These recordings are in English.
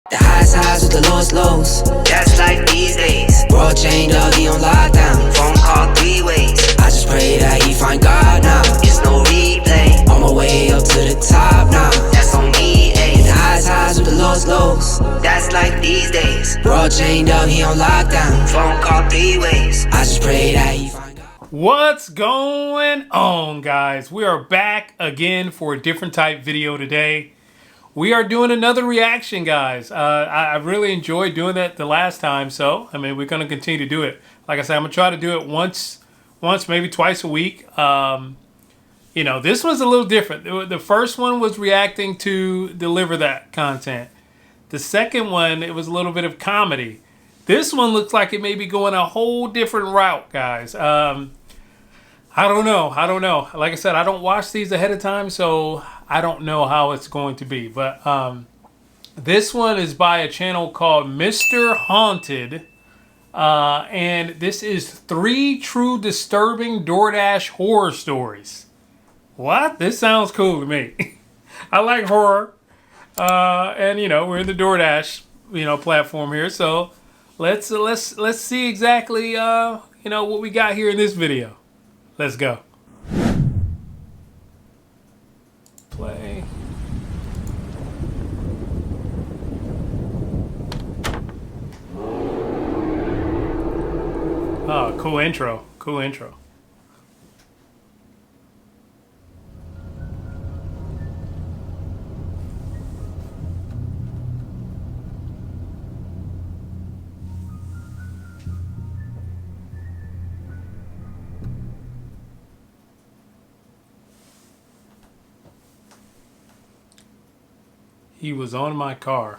The highs with the lowest lows. That's life these days. World chained up, he on lockdown. Phone call 3 ways. I just pray that he find God now. It's no replay. On my way up to the top now. That's on me, ayy. The highs with the lowest lows. That's life these days. World chained up, he on lockdown. Phone call 3 ways. I just pray that he find God. What's going on, guys? We are back again for a different type video today. We are doing another reaction, guys. I really enjoyed doing that the last time, so I mean we're gonna continue to do it. Like I said, I'm gonna try to do it once, maybe twice a week. You know, this one's a little different. The first one was reacting to Deliver That content. The second one, it was a little bit of comedy. This one looks like it may be going a whole different route, guys. I don't know. Like I said, I don't watch these ahead of time, so I don't know how it's going to be. But this one is by a channel called Mr. Haunted. And this is 3 true disturbing Doordash horror stories. What? This sounds cool to me. I like horror. And, you know, we're in the Doordash, platform here. So let's see exactly, what we got here in this video. Let's go. Play. Oh, cool intro. Cool intro. He was on my car.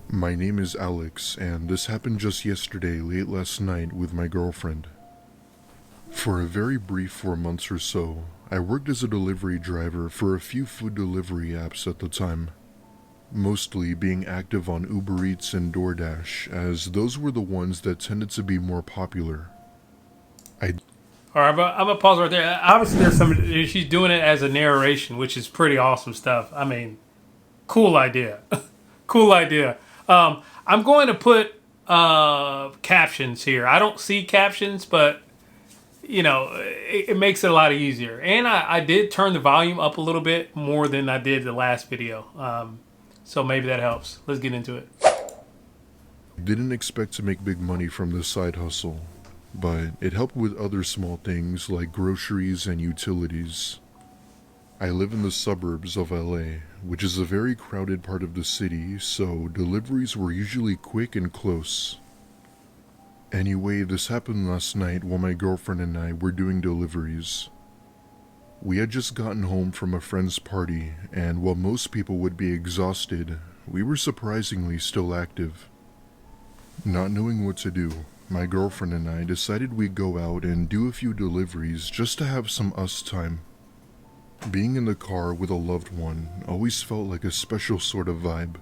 My name is Alex, and this happened just yesterday, late last night, with my girlfriend. For a very brief 4 months or so, I worked as a delivery driver for a few food delivery apps at the time, mostly being active on Uber Eats and Doordash, as those were the ones that tended to be more popular. All right, I'm gonna pause right there. Obviously, she's doing it as a narration, which is pretty awesome stuff. I mean, cool idea. Cool idea. I'm going to put captions here. I don't see captions, but it makes it a lot easier. And I did turn the volume up a little bit more than I did the last video. So maybe that helps. Let's get into it. Didn't expect to make big money from this side hustle, but it helped with other small things like groceries and utilities. I live in the suburbs of LA, which is a very crowded part of the city, so deliveries were usually quick and close. Anyway, this happened last night while my girlfriend and I were doing deliveries. We had just gotten home from a friend's party, and while most people would be exhausted, we were surprisingly still active. Not knowing what to do, my girlfriend and I decided we'd go out and do a few deliveries just to have some us time. Being in the car with a loved one always felt like a special sort of vibe.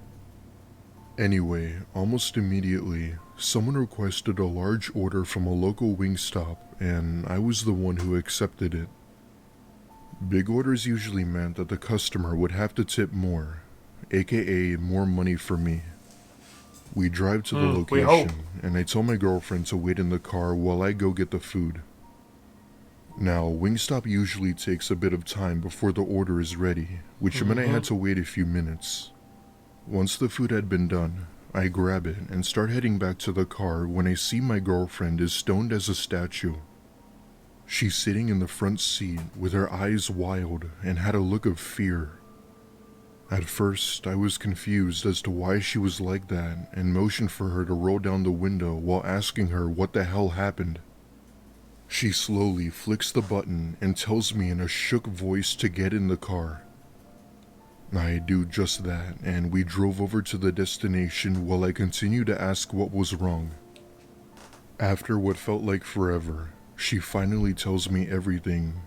Anyway, almost immediately, someone requested a large order from a local Wingstop, and I was the one who accepted it. Big orders usually meant that the customer would have to tip more, aka more money for me. We drive to the location, and I tell my girlfriend to wait in the car while I go get the food. Now, Wingstop usually takes a bit of time before the order is ready, which meant I had to wait a few minutes. Once the food had been done, I grab it and start heading back to the car when I see my girlfriend is stoned as a statue. She's sitting in the front seat with her eyes wild and had a look of fear. At first, I was confused as to why she was like that and motioned for her to roll down the window while asking her what the hell happened. She slowly flicks the button and tells me in a shook voice to get in the car. I do just that, and we drove over to the destination while I continue to ask what was wrong. After what felt like forever, she finally tells me everything,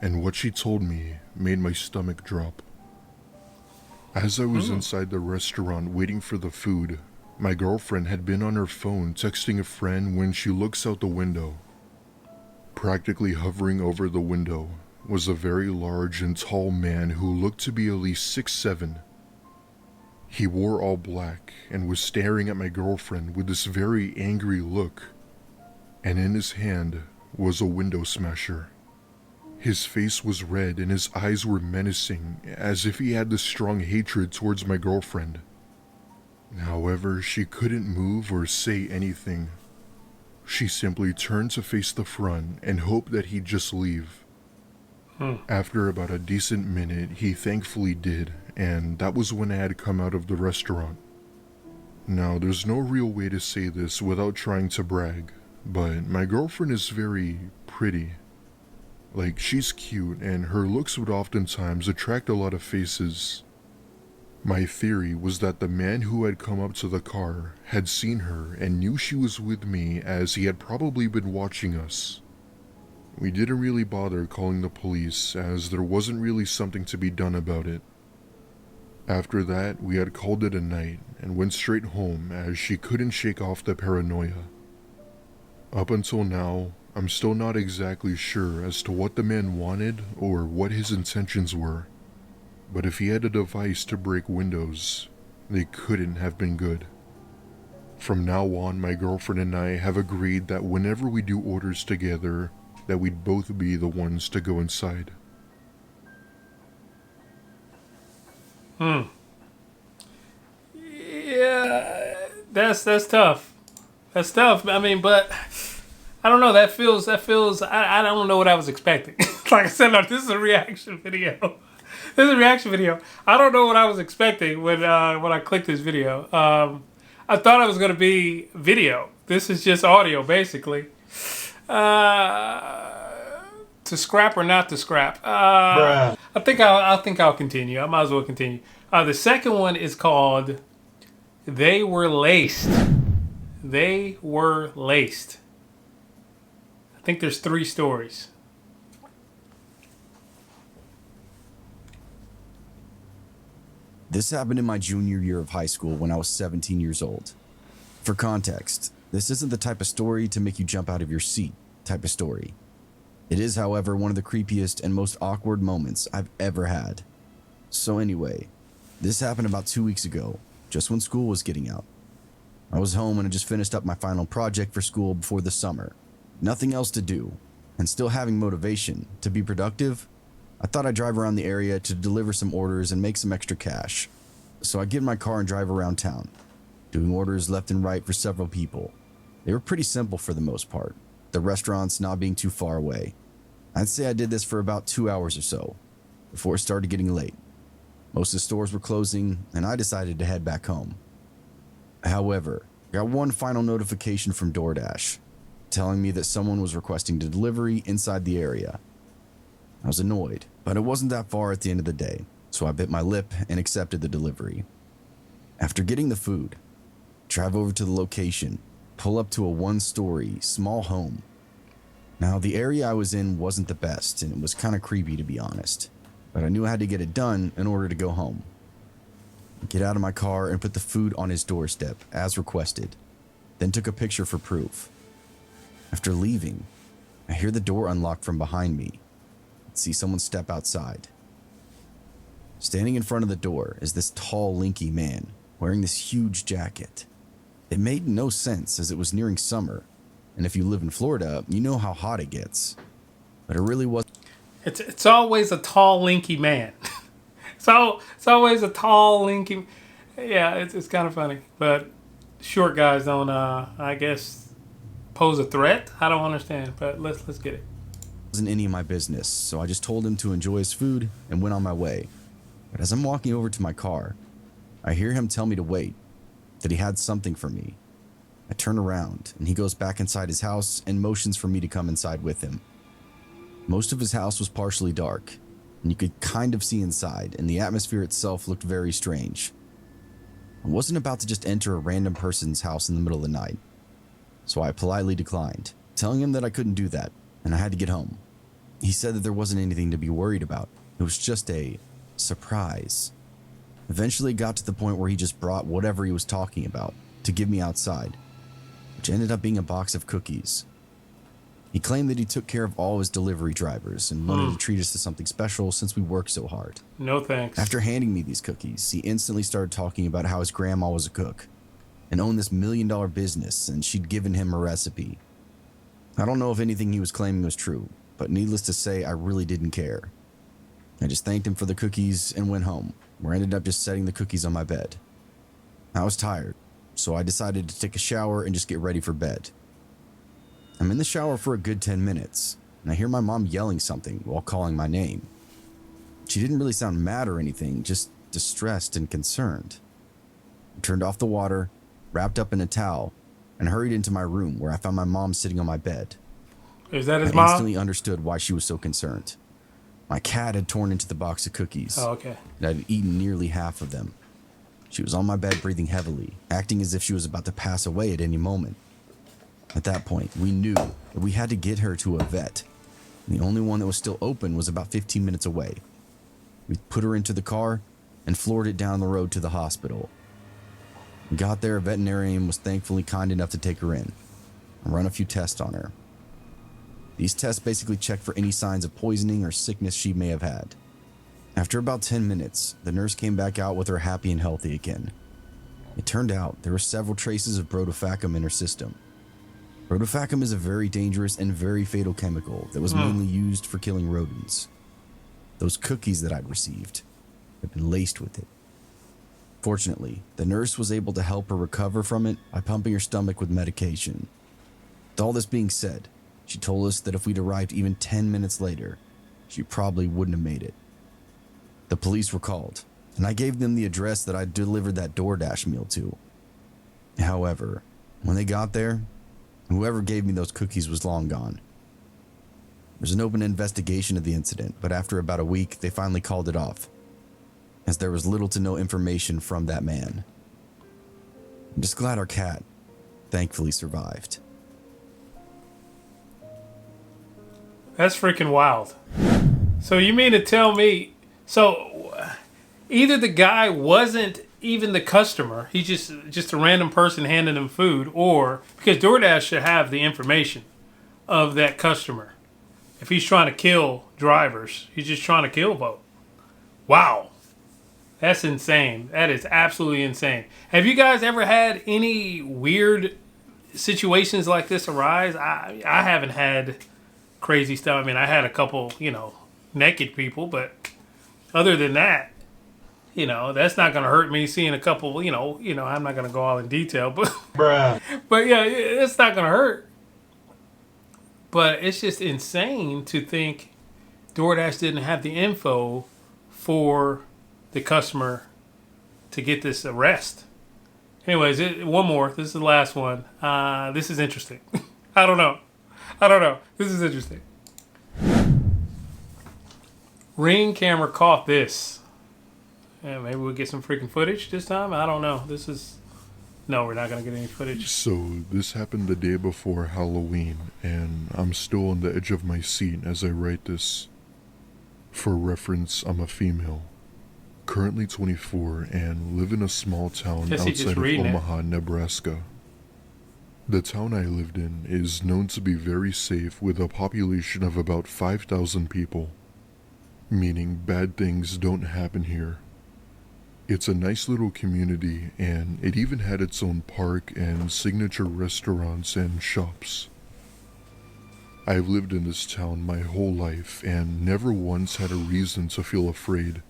and what she told me made my stomach drop. As I was inside the restaurant waiting for the food, my girlfriend had been on her phone texting a friend when she looks out the window. Practically hovering over the window, was a very large and tall man who looked to be at least 6'7". He wore all black and was staring at my girlfriend with this very angry look, and in his hand was a window smasher. His face was red and his eyes were menacing, as if he had this strong hatred towards my girlfriend. However, she couldn't move or say anything. She simply turned to face the front and hoped that he'd just leave. After about a decent minute, he thankfully did, and that was when I had come out of the restaurant. Now, there's no real way to say this without trying to brag, but my girlfriend is very pretty. Like, she's cute, and her looks would oftentimes attract a lot of faces. My theory was that the man who had come up to the car had seen her and knew she was with me, as he had probably been watching us. We didn't really bother calling the police, as there wasn't really something to be done about it. After that, we had called it a night and went straight home, as she couldn't shake off the paranoia. Up until now, I'm still not exactly sure as to what the man wanted or what his intentions were, but if he had a device to break windows, they couldn't have been good. From now on, my girlfriend and I have agreed that whenever we do orders together, that we'd both be the ones to go inside. Yeah, that's tough. That's tough. I mean, but I don't know. That feels. I don't know what I was expecting. Like I said, no, this is a reaction video. This is a reaction video. I don't know what I was expecting when I clicked this video. I thought it was going to be video. This is just audio, basically. To scrap or not to scrap? I think I'll continue. I might as well continue. The second one is called "They Were Laced." They were laced. I think there's 3 stories. This happened in my junior year of high school when I was 17 years old. For context, this isn't the type of story to make you jump out of your seat type of story. It is, however, one of the creepiest and most awkward moments I've ever had. So anyway, this happened about 2 weeks ago, just when school was getting out. I was home and had just finished up my final project for school before the summer. Nothing else to do, and still having motivation to be productive, I thought I'd drive around the area to deliver some orders and make some extra cash. So I get in my car and drive around town, doing orders left and right for several people. They were pretty simple for the most part, the restaurants not being too far away. I'd say I did this for about 2 hours or so, before it started getting late. Most of the stores were closing, and I decided to head back home. However, I got one final notification from Doordash, telling me that someone was requesting the delivery inside the area. I was annoyed, but it wasn't that far at the end of the day, so I bit my lip and accepted the delivery. After getting the food, drive over to the location, pull up to a 1-story, small home. Now, the area I was in wasn't the best, and it was kind of creepy to be honest, but I knew I had to get it done in order to go home. I get out of my car and put the food on his doorstep, as requested, then took a picture for proof. After leaving, I hear the door unlock from behind me and see someone step outside. Standing in front of the door is this tall, lanky man wearing this huge jacket. It made no sense as it was nearing summer, and if you live in Florida, you know how hot it gets. But it really was. It's always a tall, lanky man. It's always a tall, lanky. Yeah, it's kind of funny, but short guys don't, I guess, pose a threat. I don't understand, but let's get it. Wasn't any of my business, so I just told him to enjoy his food and went on my way. But as I'm walking over to my car, I hear him tell me to wait, that he had something for me. I turn around, and he goes back inside his house and motions for me to come inside with him. Most of his house was partially dark, and you could kind of see inside, and the atmosphere itself looked very strange. I wasn't about to just enter a random person's house in the middle of the night, so I politely declined, telling him that I couldn't do that, and I had to get home. He said that there wasn't anything to be worried about. It was just a surprise. Eventually it got to the point where he just brought whatever he was talking about to give me outside, which ended up being a box of cookies. He claimed that he took care of all his delivery drivers and wanted to treat us to something special since we work so hard. No thanks. After handing me these cookies, he instantly started talking about how his grandma was a cook and owned this $1 million business, and she'd given him a recipe. I don't know if anything he was claiming was true, but needless to say, I really didn't care. I just thanked him for the cookies and went home, where I ended up just setting the cookies on my bed. I was tired, so I decided to take a shower and just get ready for bed. I'm in the shower for a good 10 minutes, and I hear my mom yelling something while calling my name. She didn't really sound mad or anything, just distressed and concerned. I turned off the water, wrapped up in a towel, and hurried into my room where I found my mom sitting on my bed. Is that his I mom? instantly understood why she was so concerned. My cat had torn into the box of cookies. Oh, okay. And I'd eaten nearly half of them. She was on my bed breathing heavily, acting as if she was about to pass away at any moment. At that point, we knew that we had to get her to a vet. The only one that was still open was about 15 minutes away. We put her into the car and floored it down the road to the hospital. We got there, a veterinarian was thankfully kind enough to take her in and run a few tests on her. These tests basically check for any signs of poisoning or sickness she may have had. After about 10 minutes, the nurse came back out with her happy and healthy again. It turned out there were several traces of brodifacoum in her system. Brodifacoum is a very dangerous and very fatal chemical that was mainly used for killing rodents. Those cookies that I'd received had been laced with it. Fortunately, the nurse was able to help her recover from it by pumping her stomach with medication. With all this being said, she told us that if we'd arrived even 10 minutes later, she probably wouldn't have made it. The police were called, and I gave them the address that I'd delivered that Doordash meal to. However, when they got there, whoever gave me those cookies was long gone. There's an open investigation of the incident, but after about a week, they finally called it off, as there was little to no information from that man. I'm just glad our cat thankfully survived. That's freaking wild. So you mean to tell me, so either the guy wasn't even the customer, he's just a random person handing him food, or because DoorDash should have the information of that customer. If he's trying to kill drivers, he's just trying to kill folk. Wow. That's insane. That is absolutely insane. Have you guys ever had any weird situations like this arise? I haven't had crazy stuff. I mean, I had a couple, naked people, but other than that, that's not going to hurt me seeing a couple, I'm not going to go all in detail, but, but yeah, it's not going to hurt. But it's just insane to think DoorDash didn't have the info for the customer to get this arrest. Anyways, one more. This is the last one. This is interesting. I don't know. This is interesting. Ring camera caught this. Yeah, maybe we'll get some freaking footage this time. I don't know. No, we're not going to get any footage. So, this happened the day before Halloween, and I'm still on the edge of my seat as I write this. For reference, I'm a female, currently 24, and live in a small town outside of Omaha, Nebraska. The town I lived in is known to be very safe with a population of about 5,000 people, meaning bad things don't happen here. It's a nice little community, and it even had its own park and signature restaurants and shops. I've lived in this town my whole life and never once had a reason to feel afraid.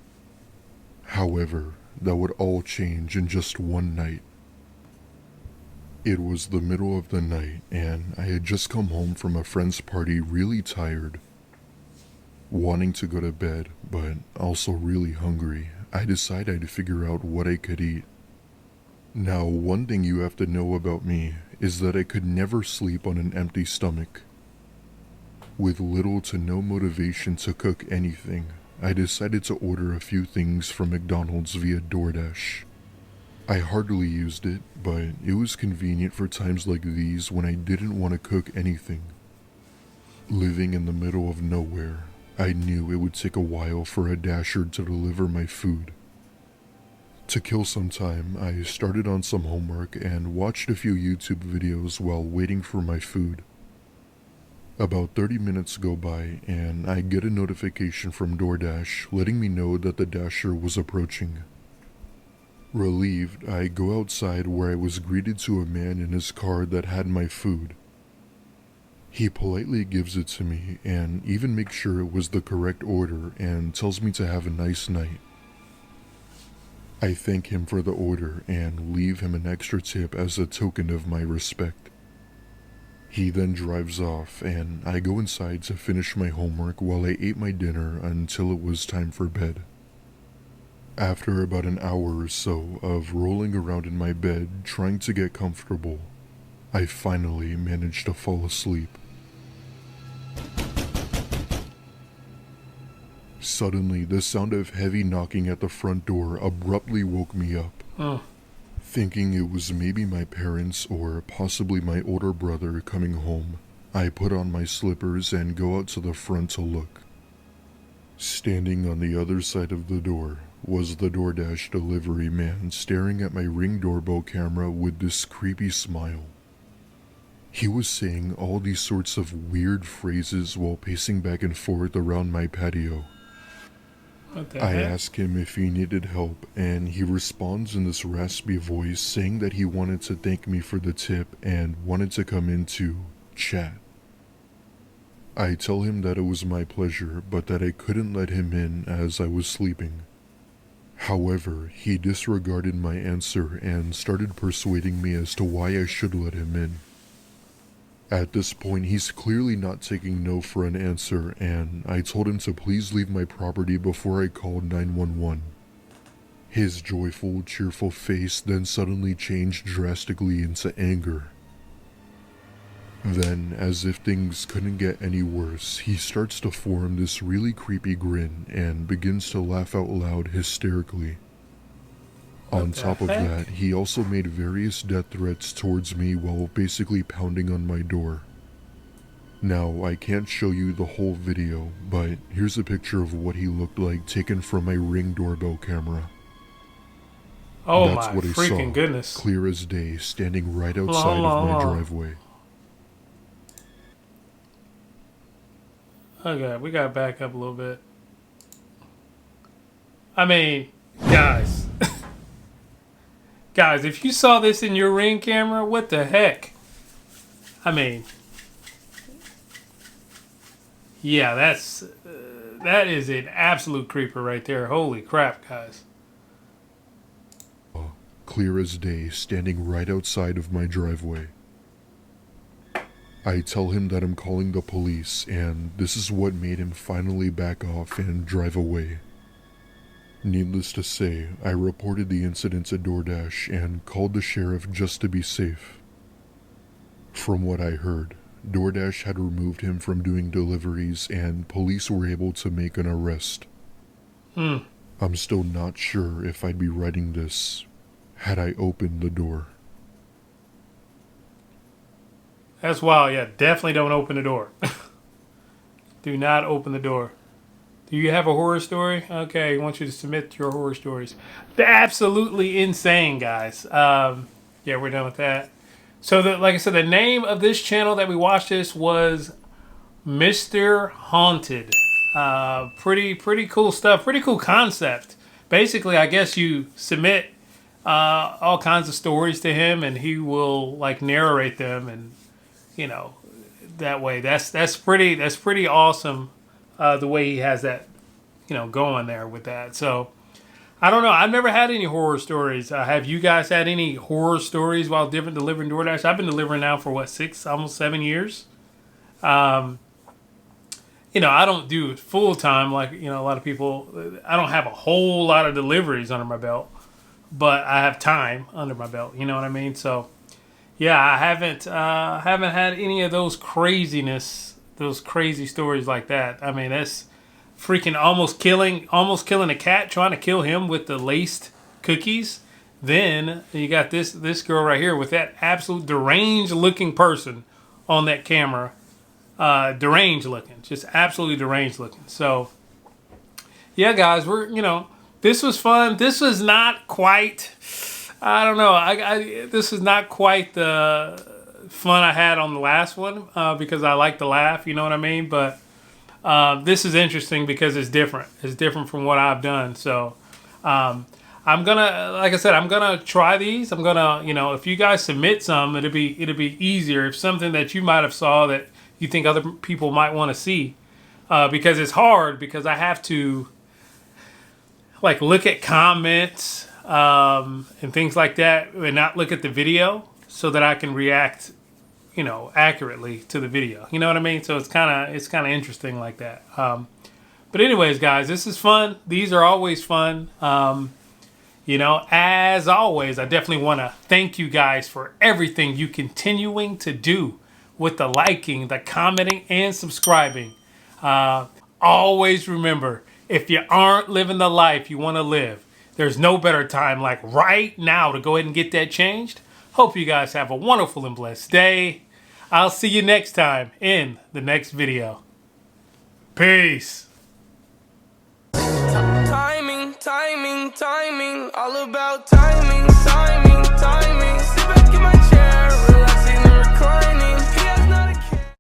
However, that would all change in just one night. It was the middle of the night, and I had just come home from a friend's party really tired. Wanting to go to bed, but also really hungry, I decided I'd figure out what I could eat. Now, one thing you have to know about me is that I could never sleep on an empty stomach. With little to no motivation to cook anything, I decided to order a few things from McDonald's via DoorDash. I hardly used it, but it was convenient for times like these when I didn't want to cook anything. Living in the middle of nowhere, I knew it would take a while for a Dasher to deliver my food. To kill some time, I started on some homework and watched a few YouTube videos while waiting for my food. About 30 minutes go by and I get a notification from Doordash letting me know that the dasher was approaching. Relieved, I go outside where I was greeted to a man in his car that had my food. He politely gives it to me and even makes sure it was the correct order and tells me to have a nice night. I thank him for the order and leave him an extra tip as a token of my respect. He then drives off and I go inside to finish my homework while I ate my dinner until it was time for bed. After about an hour or so of rolling around in my bed trying to get comfortable, I finally managed to fall asleep. Suddenly, the sound of heavy knocking at the front door abruptly woke me up. Thinking it was maybe my parents or possibly my older brother coming home, I put on my slippers and go out to the front to look. Standing on the other side of the door was the DoorDash delivery man staring at my Ring doorbell camera with this creepy smile. He was saying all these sorts of weird phrases while pacing back and forth around my patio. I ask him if he needed help, and he responds in this raspy voice saying that he wanted to thank me for the tip and wanted to come in to chat. I tell him that it was my pleasure, but that I couldn't let him in as I was sleeping. However, he disregarded my answer and started persuading me as to why I should let him in. At this point, he's clearly not taking no for an answer, and I told him to please leave my property before I called 911. His joyful, cheerful face then suddenly changed drastically into anger. Then, as if things couldn't get any worse, he starts to form this really creepy grin and begins to laugh out loud hysterically. On top of that, he also made various death threats towards me while basically pounding on my door. Now, I can't show you the whole video, but here's a picture of what he looked like taken from my Ring doorbell camera. Oh, that's my what I freaking saw, goodness. clear as day, standing right outside of my driveway. Okay, we gotta back up a little bit. I mean, guys. Guys, if you saw this in your Ring camera, what the heck? I mean, yeah, that is an absolute creeper right there. Holy crap, guys. Clear as day, standing right outside of my driveway. I tell him that I'm calling the police, and this is what made him finally back off and drive away. Needless to say, I reported the incident to Doordash and called the sheriff just to be safe. From what I heard, Doordash had removed him from doing deliveries and police were able to make an arrest. I'm still not sure if I'd be writing this had I opened the door. That's wild. Yeah, definitely don't open the door. Do not open the door. Do you have a horror story? Okay, I want you to submit your horror stories. They're absolutely insane, guys. Yeah, we're done with that. So, like I said, the name of this channel that we watched this was Mr. Haunted. Pretty cool stuff. Pretty cool concept. Basically, I guess you submit all kinds of stories to him, and he will like narrate them, and you know, that way. That's pretty awesome. The way he has that, you know, going there with that. So, I don't know. I've never had any horror stories. Have you guys had any horror stories while delivering DoorDash? I've been delivering now for what, 6, almost 7 years. You know, I don't do it full time like, you know, a lot of people. I don't have a whole lot of deliveries under my belt, but I have time under my belt. You know what I mean? So, yeah, I haven't had any of those crazy stories like that. I mean, that's freaking almost killing a cat, trying to kill him with the laced cookies. Then you got this girl right here with that absolute deranged looking person on that camera. Deranged looking, just absolutely deranged looking. So, yeah, guys, this was fun. This was not quite, I don't know. This is not quite the fun I had on the last one because I like to laugh, you know what I mean? But this is interesting because it's different. It's different from what I've done. So I'm gonna, like I said, I'm gonna try these. I'm gonna, you know, if you guys submit some, it'll be easier. If something that you might have saw that you think other people might want to see, because it's hard because I have to like look at comments and things like that and not look at the video so that I can react, you know, accurately to the video. You know what I mean? So it's kind of interesting like that. But anyways, guys, this is fun. These are always fun. You know, as always, I definitely want to thank you guys for everything you continuing to do with the liking, the commenting, and subscribing. Always remember, if you aren't living the life you want to live, there's no better time like right now to go ahead and get that changed. Hope you guys have a wonderful and blessed day. I'll see you next time in the next video. Peace. Timing, timing, timing, all about timing, timing.